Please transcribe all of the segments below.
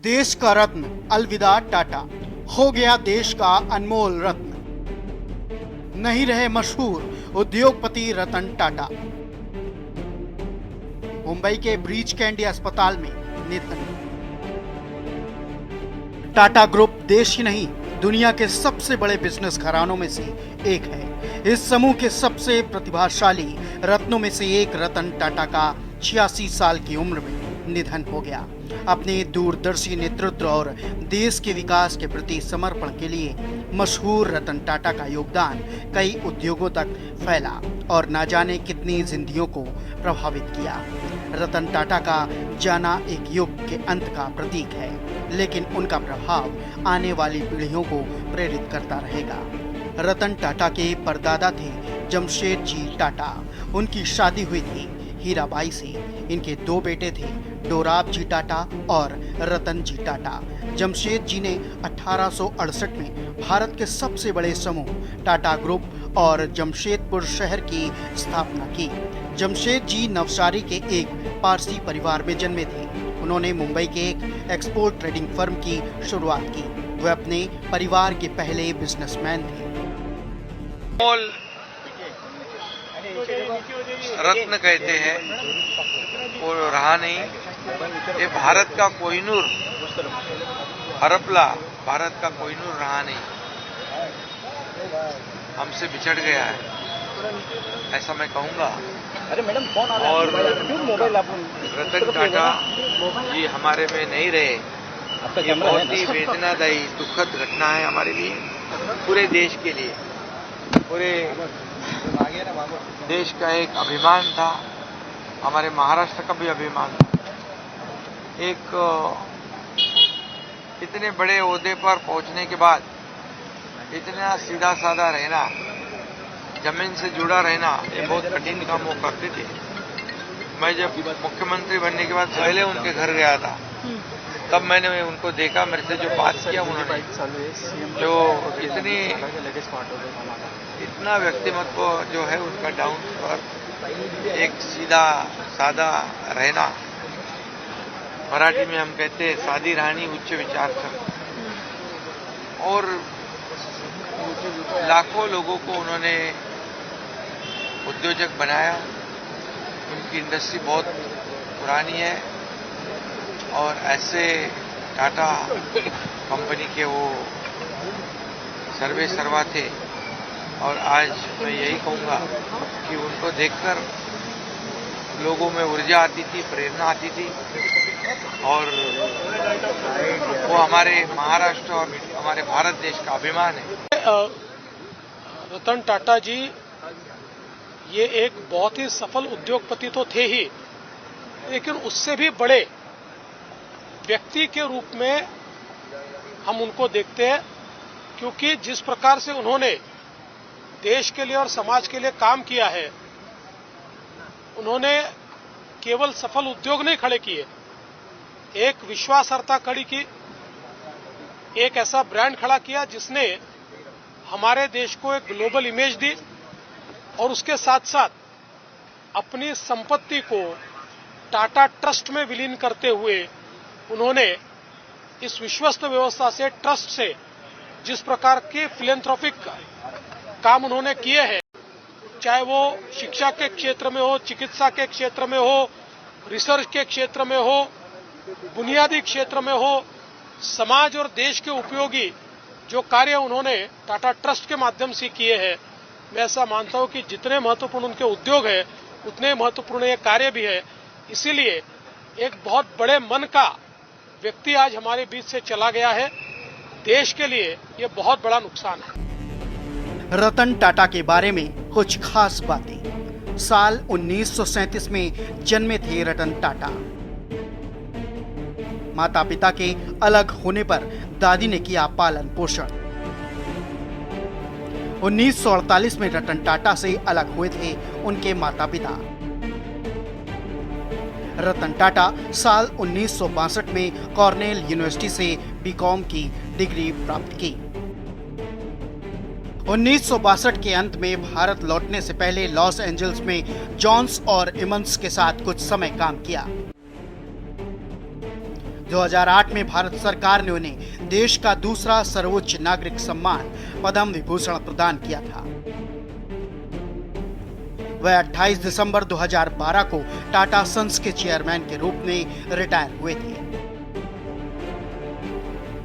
देश का रत्न अलविदा टाटा हो गया देश का अनमोल रत्न। नहीं रहे मशहूर उद्योगपति रतन टाटा। मुंबई के ब्रीच कैंडी अस्पताल में निधन। टाटा ग्रुप देश ही नहीं दुनिया के सबसे बड़े बिजनेस घरानों में से एक है। इस समूह के सबसे प्रतिभाशाली रत्नों में से एक रतन टाटा का 86 साल की उम्र में निधन हो गया। अपने दूरदर्शी नेतृत्व और देश के विकास के प्रति समर्पण के लिए मशहूर रतन टाटा का योगदान कई उद्योगों तक फैला और न जाने कितनी जिंदगियों को प्रभावित किया। रतन टाटा का जाना एक युग के अंत का प्रतीक है, लेकिन उनका प्रभाव आने वाली पीढ़ियों को प्रेरित करता रहेगा। रतन टाटा के परदादा थे जमशेद जी टाटा। उनकी शादी हुई थी हीराबाई से। इनके दो बेटे थे, डोराब जी टाटा और रतन जी टाटा। जमशेद जी ने 1868 में भारत के सबसे बड़े समूह टाटा ग्रुप और जमशेदपुर शहर की स्थापना की। जमशेद जी नवसारी के एक पारसी परिवार में जन्मे थे। उन्होंने मुंबई के एक एक्सपोर्ट ट्रेडिंग फर्म की शुरुआत की। वे अपने परिवार के पहले बिजनेसमैन थे। रत्न कहते हैं वो रहा नहीं। ये भारत का कोहिनूर, हरपला भारत का कोहिनूर रहा नहीं, हमसे बिछड़ गया है, ऐसा मैं कहूँगा। और रतन टाटा जी हमारे में नहीं रहे, ये बहुत ही वेदनादायी दुखद घटना है हमारे लिए, पूरे देश के लिए। पूरे देश का एक अभिमान था, हमारे महाराष्ट्र का भी अभिमान था। एक इतने बड़े ओहदे पर पहुंचने के बाद इतना सीधा साधा रहना, जमीन से जुड़ा रहना, ये बहुत कठिन काम वो करते थे। मैं जब मुख्यमंत्री बनने के बाद पहले उनके घर गया था, तब मैंने उनको देखा, मेरे से जो बात किया उन्होंने, जो इतना व्यक्तिमत्व जो है उनका डाउन टू अर्थ, एक सीधा सादा रहना, मराठी में हम कहते हैं सादी रानी उच्च विचार कर। और लाखों लोगों को उन्होंने उद्योजक बनाया। उनकी इंडस्ट्री बहुत पुरानी है और ऐसे टाटा कंपनी के वो सर्वे सर्वा थे। और आज मैं यही कहूँगा कि उनको देखकर लोगों में ऊर्जा आती थी, प्रेरणा आती थी। और वो हमारे महाराष्ट्र और हमारे भारत देश का अभिमान है। रतन टाटा जी ये एक बहुत ही सफल उद्योगपति तो थे ही, लेकिन उससे भी बड़े व्यक्ति के रूप में हम उनको देखते हैं, क्योंकि जिस प्रकार से उन्होंने देश के लिए और समाज के लिए काम किया है, उन्होंने केवल सफल उद्योग नहीं खड़े किए, एक विश्वासार्हता खड़ी की, एक ऐसा ब्रांड खड़ा किया जिसने हमारे देश को एक ग्लोबल इमेज दी। और उसके साथ साथ अपनी संपत्ति को टाटा ट्रस्ट में विलीन करते हुए उन्होंने इस विश्वस्त व्यवस्था से, ट्रस्ट से जिस प्रकार के फिलैंथ्रोपिक काम उन्होंने किए हैं, चाहे वो शिक्षा के क्षेत्र में हो, चिकित्सा के क्षेत्र में हो, रिसर्च के क्षेत्र में हो, बुनियादी क्षेत्र में हो, समाज और देश के उपयोगी जो कार्य उन्होंने टाटा ट्रस्ट के माध्यम से किए हैं, मैं ऐसा मानता हूं कि जितने महत्वपूर्ण उनके उद्योग है उतने महत्वपूर्ण ये कार्य भी है। इसीलिए एक बहुत बड़े मन का व्यक्ति आज हमारे बीच से चला गया है। देश के लिए ये बहुत बड़ा नुकसान है। रतन टाटा के बारे में कुछ खास बातें। साल 1937 में जन्मे थे रतन टाटा। माता पिता के अलग होने पर दादी ने किया पालन पोषण। 1948 में रतन टाटा से अलग हुए थे उनके माता पिता। रतन टाटा साल 1962 में कॉर्नेल यूनिवर्सिटी से बीकॉम की डिग्री प्राप्त की। 1962 के अंत में भारत लौटने से पहले लॉस एंजल्स में जॉन्स और इमंस के साथ कुछ समय काम किया। 2008 में भारत सरकार ने उन्हें देश का दूसरा सर्वोच्च नागरिक सम्मान पद्म विभूषण प्रदान किया था। वह 28 दिसंबर 2012 को टाटा सन्स के चेयरमैन के रूप में रिटायर हुए थे।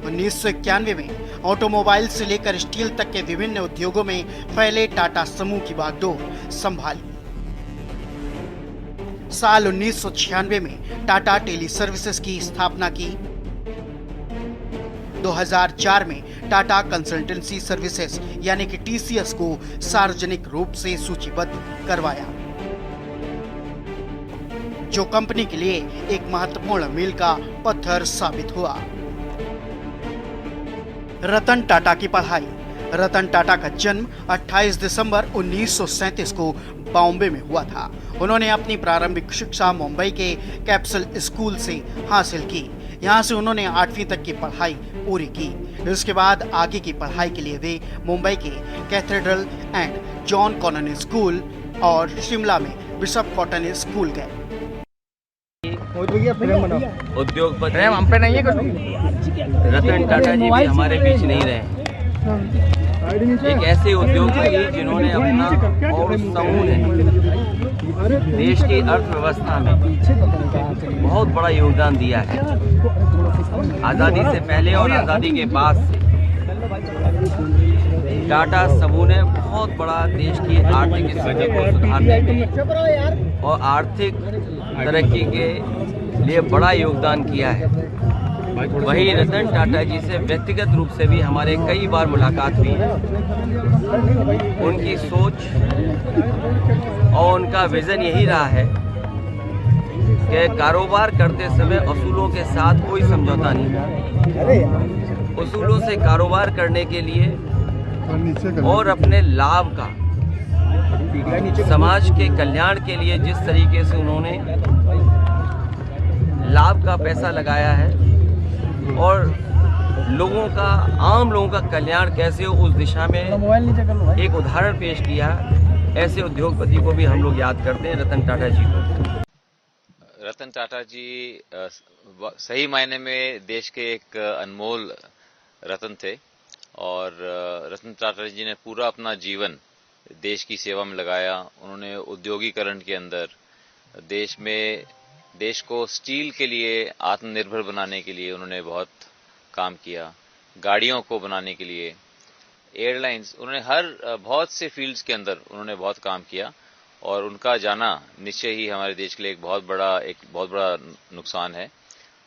1991 में ऑटोमोबाइल से लेकर स्टील तक के विभिन्न उद्योगों में फैले टाटा समूह की बागडोर संभाली। साल 1996 में टाटा टेली सर्विसेज की स्थापना की। 2004 में टाटा कंसल्टेंसी सर्विसेज यानी कि टीसीएस को सार्वजनिक रूप से सूचीबद्ध करवाया, जो कंपनी के लिए एक महत्वपूर्ण मील का पत्थर साबित हुआ। रतन टाटा की पढ़ाई। रतन टाटा का जन्म 28 दिसंबर 1937 को बॉम्बे में हुआ था। उन्होंने अपनी प्रारंभिक शिक्षा मुंबई के कैप्सूल स्कूल से हासिल की। यहाँ से उन्होंने 8वीं तक की पढ़ाई पूरी की। इसके बाद आगे की पढ़ाई के लिए वे मुंबई के cathedral and John Connon school और शिमला में बिशप कॉटन स्कूल गए। उद्योगपति हम पे नहीं है कुछ। रतन टाटा जी भी हमारे बीच नहीं रहे। एक ऐसे उद्योगपति जिन्होंने अपना और समूह ने देश की अर्थव्यवस्था में बहुत बड़ा योगदान दिया है। आज़ादी से पहले और आज़ादी के बाद से टाटा समूह ने बहुत बड़ा देश की आर्थिक स्थिति को सुधारने में और आर्थिक तरक्की के लिए बड़ा योगदान किया है। वहीं रतन टाटा जी से व्यक्तिगत रूप से भी हमारे कई बार मुलाकात हुई है। उनकी सोच और उनका विजन यही रहा है कि कारोबार करते समय असूलों के साथ कोई समझौता नहीं। उसूलों से कारोबार करने के लिए और अपने लाभ का समाज के कल्याण के लिए जिस तरीके से उन्होंने लाभ का पैसा लगाया है और लोगों का, आम लोगों का कल्याण कैसे हो उस दिशा में एक उदाहरण पेश किया। ऐसे उद्योगपति को भी हम लोग याद करते हैं, रतन टाटा जी को। रतन टाटा जी सही मायने में देश के एक अनमोल रतन थे और रतन टाटा जी ने पूरा अपना जीवन देश की सेवा में लगाया। उन्होंने औद्योगिकरण के अंदर देश को स्टील के लिए आत्मनिर्भर बनाने के लिए उन्होंने बहुत काम किया। गाड़ियों को बनाने के लिए, एयरलाइंस, उन्होंने बहुत से फील्ड्स के अंदर उन्होंने बहुत काम किया और उनका जाना निश्चय ही हमारे देश के लिए एक बहुत बड़ा नुकसान है।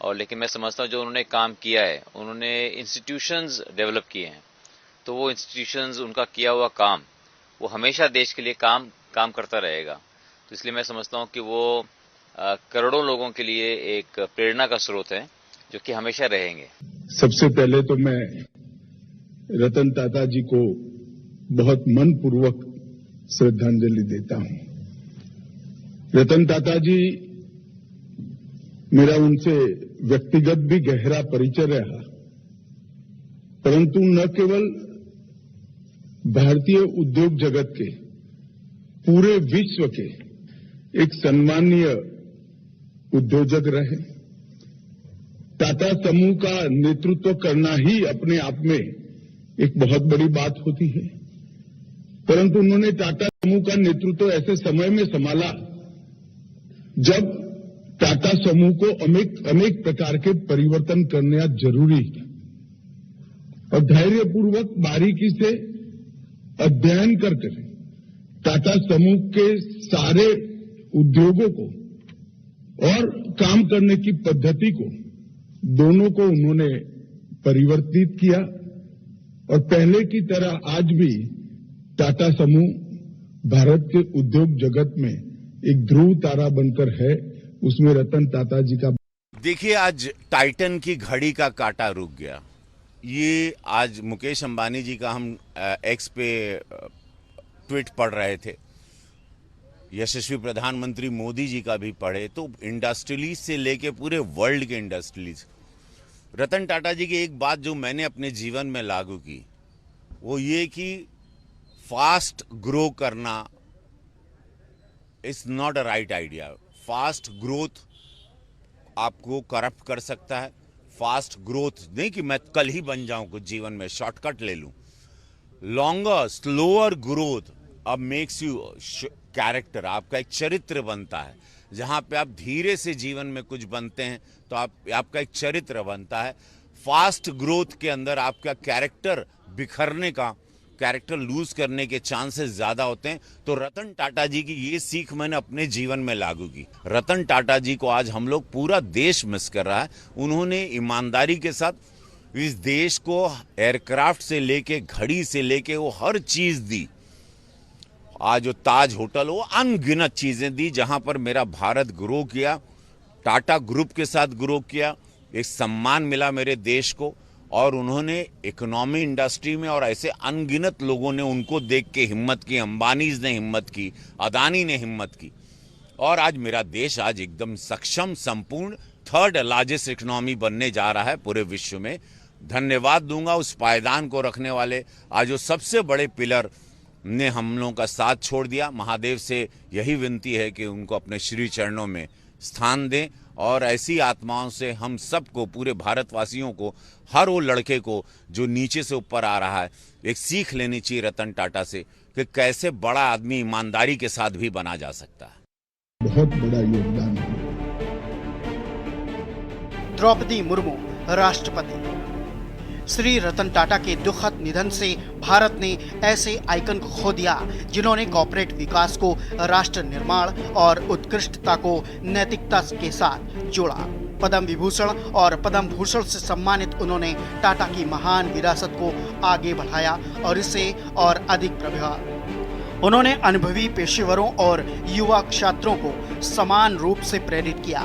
और लेकिन मैं समझता हूँ जो उन्होंने काम किया है, उन्होंने इंस्टीट्यूशंस डेवलप किए हैं, तो वो इंस्टीट्यूशंस, उनका किया हुआ काम वो हमेशा देश के लिए काम करता रहेगा। तो इसलिए मैं समझता हूँ कि वो करोड़ों लोगों के लिए एक प्रेरणा का स्रोत है जो कि हमेशा रहेंगे। सबसे पहले तो मैं रतन टाटा जी को बहुत मनपूर्वक श्रद्धांजलि देता हूं। रतन टाटा जी, मेरा उनसे व्यक्तिगत भी गहरा परिचय रहा, परंतु न केवल भारतीय उद्योग जगत के, पूरे विश्व के एक सम्मानीय उद्योजक रहे। टाटा समूह का नेतृत्व करना ही अपने आप में एक बहुत बड़ी बात होती है, परंतु उन्होंने टाटा समूह का नेतृत्व ऐसे समय में संभाला जब टाटा समूह को अनेक प्रकार के परिवर्तन करना जरूरी था और धैर्यपूर्वक बारीकी से अध्ययन करके टाटा समूह के सारे उद्योगों को और काम करने की पद्धति को, दोनों को उन्होंने परिवर्तित किया और पहले की तरह आज भी टाटा समूह भारत के उद्योग जगत में एक ध्रुव तारा बनकर है। उसमें रतन टाटा जी का, देखिए, आज टाइटन की घड़ी का कांटा रुक गया। ये आज मुकेश अंबानी जी का हम एक्स पे ट्वीट पढ़ रहे थे, यशस्वी प्रधानमंत्री मोदी जी का भी पढ़े, तो इंडस्ट्रियलिस्ट से लेके पूरे वर्ल्ड के इंडस्ट्रियलिस्ट, रतन टाटा जी की एक बात जो मैंने अपने जीवन में लागू की वो ये कि फास्ट ग्रो करना is not a right idea. Fast growth आपको करप्ट कर सकता है, फास्ट ग्रोथ नहीं कि मैं कल ही बन जाऊं कुछ जीवन में, शॉर्टकट ले लूं। लॉन्गर स्लोअर ग्रोथ अब मेक्स यू कैरेक्टर, आपका एक चरित्र बनता है। जहां पे आप धीरे से जीवन में कुछ बनते हैं तो आपका एक चरित्र बनता है। फास्ट ग्रोथ के अंदर आपका कैरेक्टर बिखरने का, कैरेक्टर लूज करने के चांसेस ज्यादा होते हैं। तो रतन टाटा जी की ये सीख मैंने अपने जीवन में लागू की। रतन टाटा जी को आज हम लोग पूरा देश मिस कर रहा है। उन्होंने ईमानदारी के साथ इस देश को एयरक्राफ्ट से लेके, घड़ी से लेके वो हर चीज दी। आज जो ताज होटल, वो अनगिनत चीजें दी जहां पर मेरा भारत ग्रो किया, टाटा ग्रुप के साथ ग्रो किया, एक सम्मान मिला मेरे देश को। और उन्होंने इकोनॉमी इंडस्ट्री में और ऐसे अनगिनत लोगों ने उनको देख के हिम्मत की, अंबानीज ने हिम्मत की, अदानी ने हिम्मत की। और आज मेरा देश आज एकदम सक्षम, संपूर्ण 3rd लार्जेस्ट इकोनॉमी बनने जा रहा है पूरे विश्व में। धन्यवाद दूंगा उस पायदान को रखने वाले, आज जो सबसे बड़े पिलर ने हम लोगों का साथ छोड़ दिया। महादेव से यही विनती है कि उनको अपने श्री चरणों में स्थान दें और ऐसी आत्माओं से हम सबको, पूरे भारतवासियों को, हर वो लड़के को जो नीचे से ऊपर आ रहा है, एक सीख लेनी चाहिए रतन टाटा से कि कैसे बड़ा आदमी ईमानदारी के साथ भी बना जा सकता है। बहुत बड़ा योगदान है। द्रौपदी मुर्मू राष्ट्रपति। श्री रतन टाटा के दुखद निधन से भारत ने ऐसे आइकन को खो दिया जिन्होंने कॉर्पोरेट विकास को राष्ट्र निर्माण और उत्कृष्टता को नैतिकता के साथ जोड़ा। पद्म विभूषण और पद्म भूषण से सम्मानित उन्होंने टाटा की महान विरासत को आगे बढ़ाया और इसे और अधिक प्रभावी। उन्होंने अनुभवी पेशेवरों और युवा छात्रों को समान रूप से प्रेरित किया।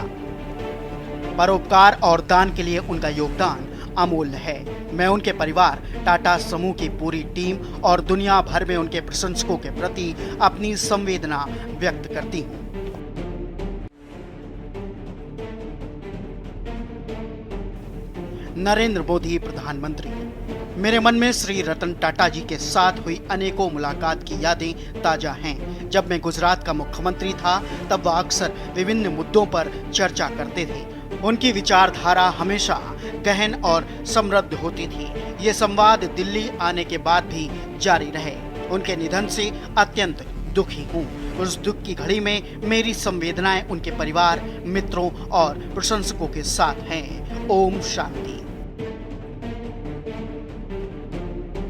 परोपकार और दान के लिए उनका योगदान अमूल्य है। मैं उनके परिवार, टाटा समूह की पूरी टीम और दुनिया भर में उनके प्रशंसकों के प्रति अपनी संवेदना व्यक्त करती हूँ। नरेंद्र मोदी प्रधानमंत्री। मेरे मन में श्री रतन टाटा जी के साथ हुई अनेकों मुलाकात की यादें ताजा हैं। जब मैं गुजरात का मुख्यमंत्री था तब वह अक्सर विभिन्न मुद्दों पर चर्चा करते थे। उनकी विचारधारा हमेशा गहन और समृद्ध होती थी। ये संवाद दिल्ली आने के बाद भी जारी रहे। उनके निधन से अत्यंत दुखी हूँ। उस दुख की घड़ी में मेरी संवेदनाएं उनके परिवार, मित्रों और प्रशंसकों के साथ हैं। ओम शांति।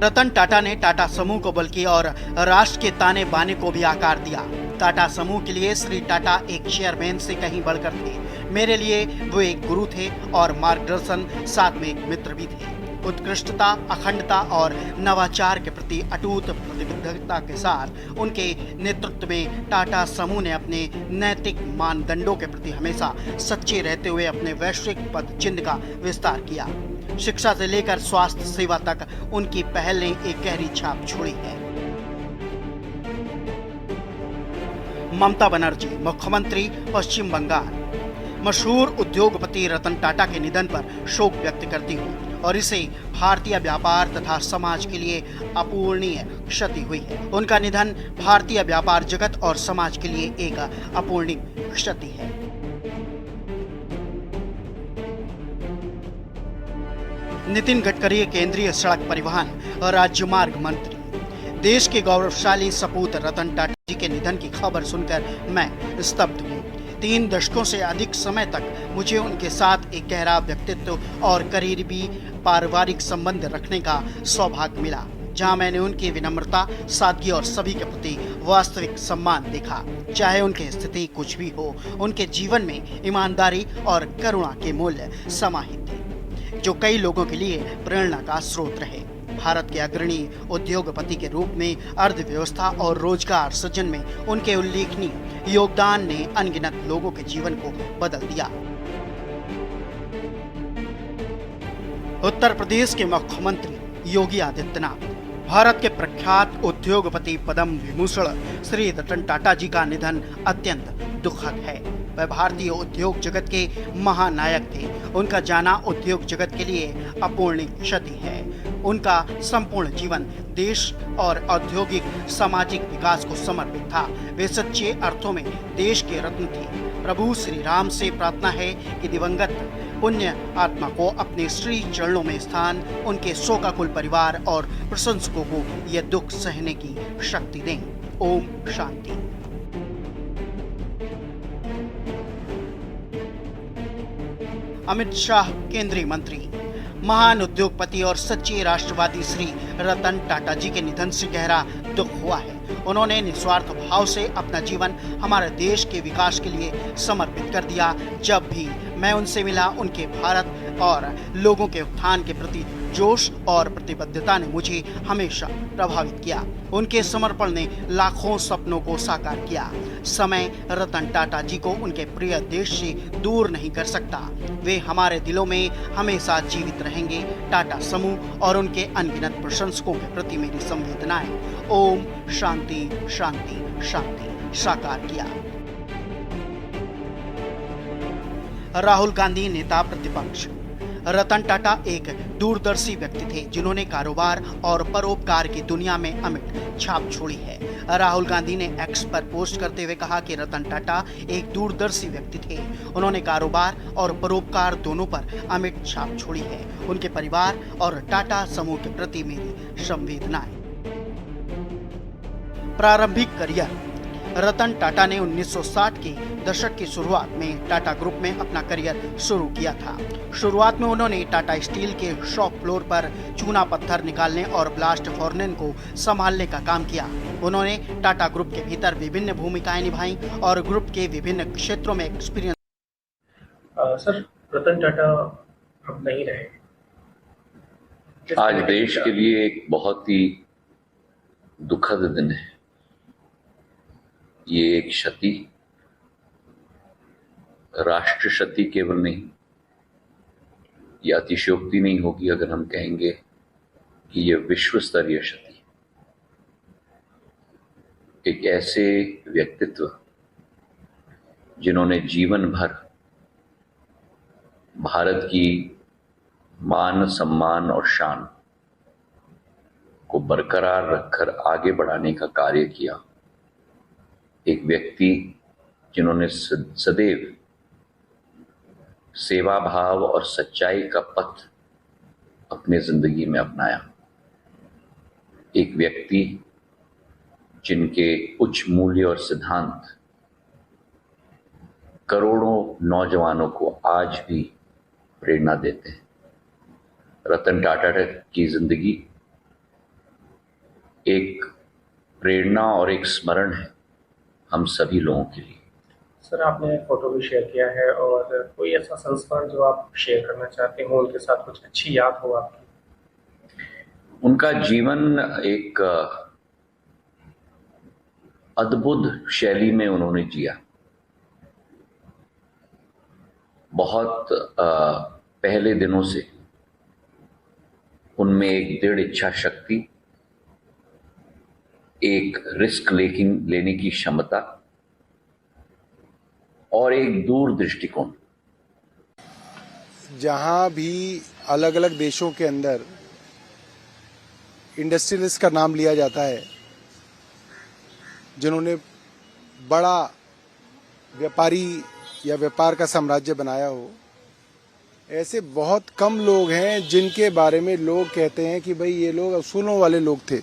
रतन टाटा ने टाटा समूह को बल्कि और राष्ट्र के ताने बाने को भी आकार दिया। टाटा समूह के लिए श्री टाटा एक चेयरमैन से कहीं बढ़कर थे। मेरे लिए वो एक गुरु थे और मार्गदर्शन, साथ में एक मित्र भी थे। उत्कृष्टता, अखंडता और नवाचार के प्रति अटूट प्रतिबद्धता के साथ उनके नेतृत्व में टाटा समूह ने अपने नैतिक मानदंडों के प्रति हमेशा सच्चे रहते हुए अपने वैश्विक पद चिन्ह का विस्तार किया। शिक्षा से लेकर स्वास्थ्य सेवा तक उनकी पहल ने एक गहरी छाप छोड़ी है। ममता बनर्जी, मुख्यमंत्री पश्चिम बंगाल। मशहूर उद्योगपति रतन टाटा के निधन पर शोक व्यक्त करती हूँ और इसे भारतीय व्यापार तथा समाज के लिए अपूरणीय क्षति हुई है। उनका निधन भारतीय व्यापार जगत और समाज के लिए एक अपूरणीय क्षति है। नितिन गडकरी, केंद्रीय सड़क परिवहन और राजमार्ग मंत्री। देश के गौरवशाली सपूत रतन टाटा जी के निधन की खबर सुनकर मैं स्तब्ध हूँ। 3 दशकों से अधिक समय तक मुझे उनके साथ एक गहरा व्यक्तित्व और करीबी पारिवारिक संबंध रखने का सौभाग्य मिला, जहां मैंने उनकी विनम्रता, सादगी और सभी के प्रति वास्तविक सम्मान देखा। चाहे उनकी स्थिति कुछ भी हो, उनके जीवन में ईमानदारी और करुणा के मूल्य समाहित थे, जो कई लोगों के लिए प्रेरणा का स्रोत रहे। भारत के अग्रणी उद्योगपति के रूप में अर्थव्यवस्था और रोजगार सृजन में उनके उल्लेखनीय योगदान ने अनगिनत लोगों के जीवन को बदल दिया। उत्तर प्रदेश के मुख्यमंत्री योगी आदित्यनाथ। भारत के प्रख्यात उद्योगपति पद्म विभूषण श्री रतन टाटा जी का निधन अत्यंत दुखद है। वह भारतीय उद्योग जगत के महानायक थे। उनका जाना उद्योग जगत के लिए अपूरणीय क्षति है। उनका संपूर्ण जीवन देश और औद्योगिक सामाजिक विकास को समर्पित था। वे सच्चे अर्थों में देश के रत्न थे। प्रभु श्री राम से प्रार्थना है कि दिवंगत पुण्य आत्मा को अपने श्री चरणों में स्थान, उनके शोकाकुल परिवार और प्रशंसकों को यह दुख सहने की शक्ति दें। ओम शांति। अमित शाह केंद्रीय मंत्री। महान उद्योगपति और सच्चे राष्ट्रवादी श्री रतन टाटा जी के निधन से गहरा दुख हुआ है। उन्होंने निस्वार्थ भाव से अपना जीवन हमारे देश के विकास के लिए समर्पित कर दिया। जब भी मैं उनसे मिला, उनके भारत और लोगों के उत्थान के प्रति जोश और प्रतिबद्धता ने मुझे हमेशा प्रभावित किया। उनके समर्पण ने लाखों सपनों को साकार किया। समय रतन टाटा जी को उनके प्रिय देश से दूर नहीं कर सकता। वे हमारे दिलों में हमेशा जीवित रहेंगे। टाटा समूह और उनके अनगिनत प्रशंसकों के प्रति मेरी संवेदनाएं। ओम शांति शांति शांति। साकार किया। राहुल गांधी, नेता प्रतिपक्ष। रतन टाटा एक दूरदर्शी व्यक्ति थे जिन्होंने कारोबार और परोपकार की दुनिया में अमिट छाप छोड़ी है। राहुल गांधी ने एक्स पर पोस्ट करते हुए कहा कि रतन टाटा एक दूरदर्शी व्यक्ति थे। उन्होंने कारोबार और परोपकार दोनों पर अमिट छाप छोड़ी है। उनके परिवार और टाटा समूह के प्रति मेरी संवेदनाएं। प्रारंभिक करियर। रतन टाटा ने 1960 के दशक की शुरुआत में टाटा ग्रुप में अपना करियर शुरू किया था। शुरुआत में उन्होंने टाटा स्टील के शॉप फ्लोर पर चूना पत्थर निकालने और ब्लास्ट फर्नेस को संभालने का काम किया। उन्होंने टाटा ग्रुप के भीतर विभिन्न भूमिकाएं निभाई और ग्रुप के विभिन्न क्षेत्रों में एक्सपीरियंस। सर, रतन टाटा अब नहीं रहे। आज देश के लिए एक बहुत ही दुखद दिन है। ये एक क्षति, राष्ट्र क्षति केवल नहीं, यह अतिशयोक्ति नहीं होगी अगर हम कहेंगे कि यह विश्व स्तरीय क्षति। एक ऐसे व्यक्तित्व जिन्होंने जीवन भर भारत की मान, सम्मान और शान को बरकरार रखकर आगे बढ़ाने का कार्य किया। एक व्यक्ति जिन्होंने सदैव सेवा भाव और सच्चाई का पथ अपने जिंदगी में अपनाया। एक व्यक्ति जिनके उच्च मूल्य और सिद्धांत करोड़ों नौजवानों को आज भी प्रेरणा देते हैं। रतन टाटा की जिंदगी एक प्रेरणा और एक स्मरण है हम सभी लोगों के लिए। सर, आपने फोटो भी शेयर किया है और कोई ऐसा संस्मरण जो आप शेयर करना चाहते हो, उनके साथ कुछ अच्छी याद हो आपकी? उनका जीवन एक अद्भुत शैली में उन्होंने जिया। बहुत पहले दिनों से उनमें एक दृढ़ इच्छा शक्ति, एक रिस्क लेने की क्षमता और एक दूर दृष्टिकोण। जहां भी अलग अलग देशों के अंदर इंडस्ट्रियलिस्ट का नाम लिया जाता है, जिन्होंने बड़ा व्यापारी या व्यापार का साम्राज्य बनाया हो, ऐसे बहुत कम लोग हैं जिनके बारे में लोग कहते हैं कि भाई ये लोग असूलों वाले लोग थे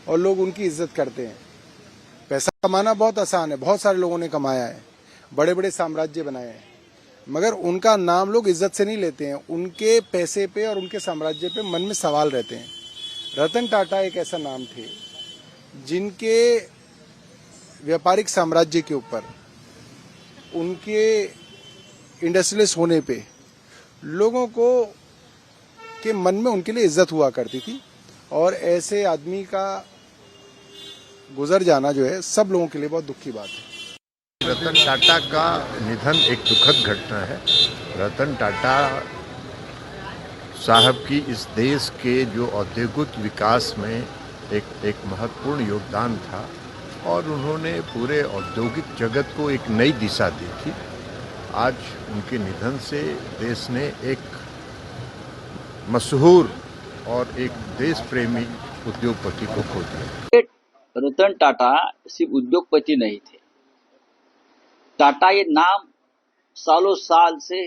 और लोग उनकी इज्जत करते हैं। पैसा कमाना बहुत आसान है, बहुत सारे लोगों ने कमाया है, बड़े बड़े साम्राज्य बनाए हैं, मगर उनका नाम लोग इज्जत से नहीं लेते हैं। उनके पैसे पे और उनके साम्राज्य पे मन में सवाल रहते हैं। रतन टाटा एक ऐसा नाम थे जिनके व्यापारिक साम्राज्य के ऊपर, उनके इंडस्ट्रियलिस्ट होने पे लोगों को के मन में उनके लिए इज्जत हुआ करती थी। और ऐसे आदमी का गुजर जाना जो है सब लोगों के लिए बहुत दुख की बात है। रतन टाटा का निधन एक दुखद घटना है। रतन टाटा साहब की इस देश के जो औद्योगिक विकास में एक महत्वपूर्ण योगदान था और उन्होंने पूरे औद्योगिक जगत को एक नई दिशा दी थी। आज उनके निधन से देश ने एक मशहूर और एक देश प्रेमी उद्योगपति को खो दिया। रतन टाटा सिर्फ उद्योगपति नहीं थे। टाटा ये नाम सालों साल से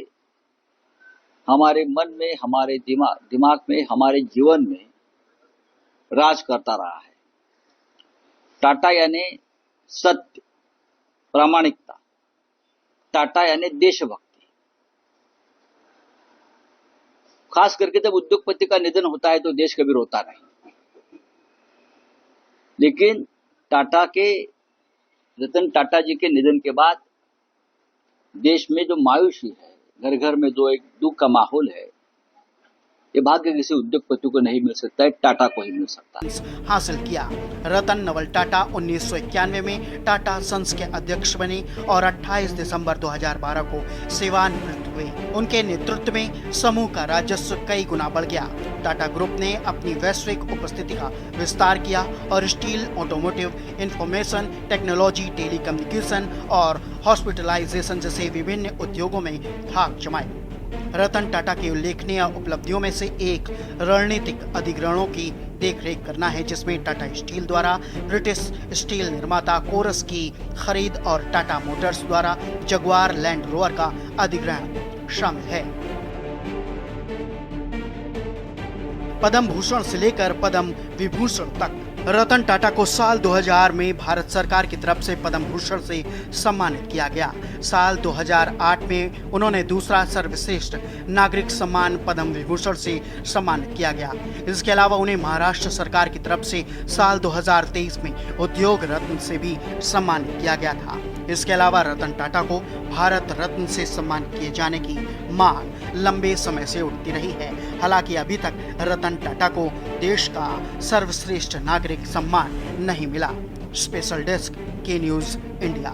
हमारे मन में, हमारे दिमाग में, हमारे जीवन में राज करता रहा है। टाटा यानी सत्य, प्रामाणिकता, टाटा यानी देशभक्ति। खास करके जब उद्योगपति का निधन होता है तो देश कभी रोता नहीं, लेकिन रतन टाटा जी के निधन के बाद देश में जो मायूसी है, घर घर में जो एक दुख का माहौल है, ये भाग्य किसी उद्योगपति को नहीं मिल सकता है, टाटा को ही मिल सकता है। हासिल किया। रतन नवल टाटा 1991 में टाटा सन्स के अध्यक्ष बने और 28 दिसंबर 2012 को सेवानिवृत्त हुए। उनके नेतृत्व में समूह का राजस्व कई गुना बढ़ गया। टाटा ग्रुप ने अपनी वैश्विक उपस्थिति का विस्तार किया और steel, automotive, information technology, telecommunication और हॉस्पिटलाइजेशन जैसे विभिन्न उद्योगों में धाक जमाए। रतन टाटा की उल्लेखनीय उपलब्धियों में से एक रणनीतिक अधिग्रहणों की देखरेख करना है, जिसमें टाटा स्टील द्वारा ब्रिटिश स्टील निर्माता कोरस की खरीद और टाटा मोटर्स द्वारा जगुआर लैंड रोवर का अधिग्रहण शामिल है। पद्म भूषण से लेकर पद्म विभूषण तक रतन टाटा को साल 2000 में भारत सरकार की तरफ से पद्म भूषण से सम्मानित किया गया। साल 2008 में उन्होंने दूसरा सर्वश्रेष्ठ नागरिक सम्मान पद्म विभूषण से सम्मानित किया गया। इसके अलावा उन्हें महाराष्ट्र सरकार की तरफ से साल 2023 में उद्योग रत्न से भी सम्मानित किया गया था। इसके अलावा रतन टाटा को भारत रत्न से सम्मानित किए जाने की मांग लंबे समय से उठती रही है। हालांकि अभी तक रतन टाटा को देश का सर्वश्रेष्ठ नागरिक सम्मान नहीं मिला। स्पेशल डेस्क, के न्यूज़ इंडिया।